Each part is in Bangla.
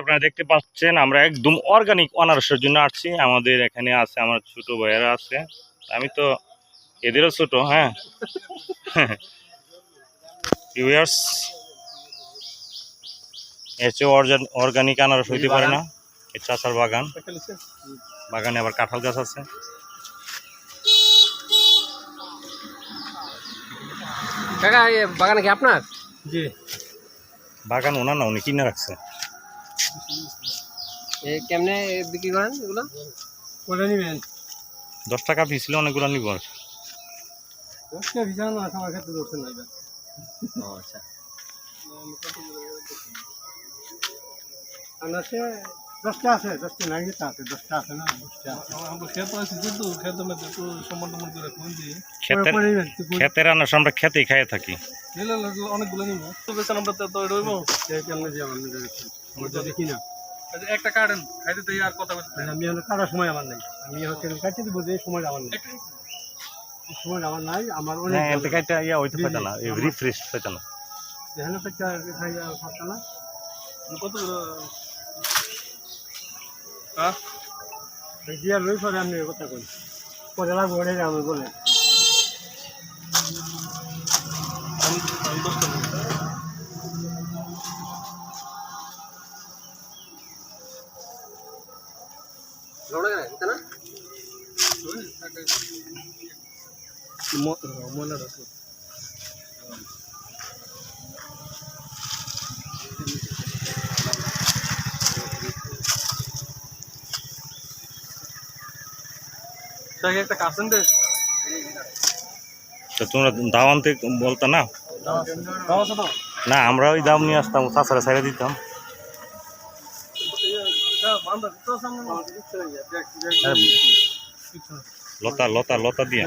আপনারা দেখতে পাচ্ছেন আমরা একদম অর্গানিক আনারসের জন্য আসছি। আমাদের এখানে আছে আমার ছোট ভাইয়েরা আছে, আমি তো এদেরও ছোট। হ্যাঁ ভিউয়ার্স, এর চেয়ে অর্গানিক আনারস হইতে পারে না। এই চাষার বাগান, বাগানে আবার কাঁঠাল গাছ আছে। কাকা বাগান কি আপনার? জি, বাগান ওনার না, উনি কিনে রাখছে। কেমনে বিক্রি করেন এগুলো? করে নিবেন 10 টাকা পিস ছিল, অনেকগুলো নিব। 10 টাকা ভিজানো আছে আমার ক্ষেত্রে দোষ নাই। আচ্ছা, আনাসে 10টা আছে, 10টা নাই, আছে 10টা আছে না, 10টা খেতে আছে কিন্তু খেতে মধ্যে একটু সম্মান টম্মান করে কোন দিয়ে ক্ষেতের আনারস আমরা খেতেই খাইয়ে থাকি। নিলে অনেকগুলো নিব তো বেশি আমরা তো রইব কেমনে যে আমরা তো দেখি না। একটা কাটেন খাইতে দেই আর কথা বলতে আমি হলো কাটার সময় আমার নাই, আমি হচ্ছে কাটতে দিব, যে সময় আমার নাই, সময় আমার নাই। আমার অনেক এতে কাইটা ইয়া হইতে পারে না, রিফ্রেশ পাইতে না। এখানে একটা খাইয়া খাতা না কত হ্যাঁ দিয়া লই পরে আমি কথা কই পরে লাগবে ওরে আমি বলে একটা কাছেন দে তো তোমরা দাম আনতে বলতো না? না, আমরা ওই দাম নিয়ে আসতাম, চাষারা ছেড়ে দিতাম। লতা লতা লতা দিয়া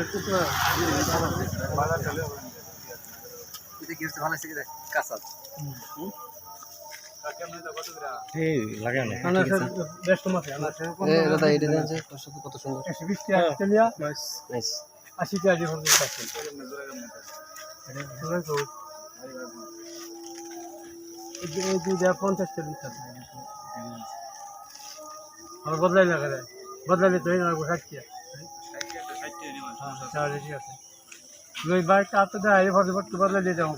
এই লাগে না। কত সুন্দর। 120 টাকা তেলিয়া নাইস। 80 টাকা দিয়ে হচ্ছে এই যে 50 টাকা দিতে আর বদলাই লাগা যায়, বদলাইলে তো এই না 60 টাকা। হ্যাঁ, ঠিক আছে। ওই বাইকটা তো দেয়, এই ফটো বদলাই দিয়ে যাবো।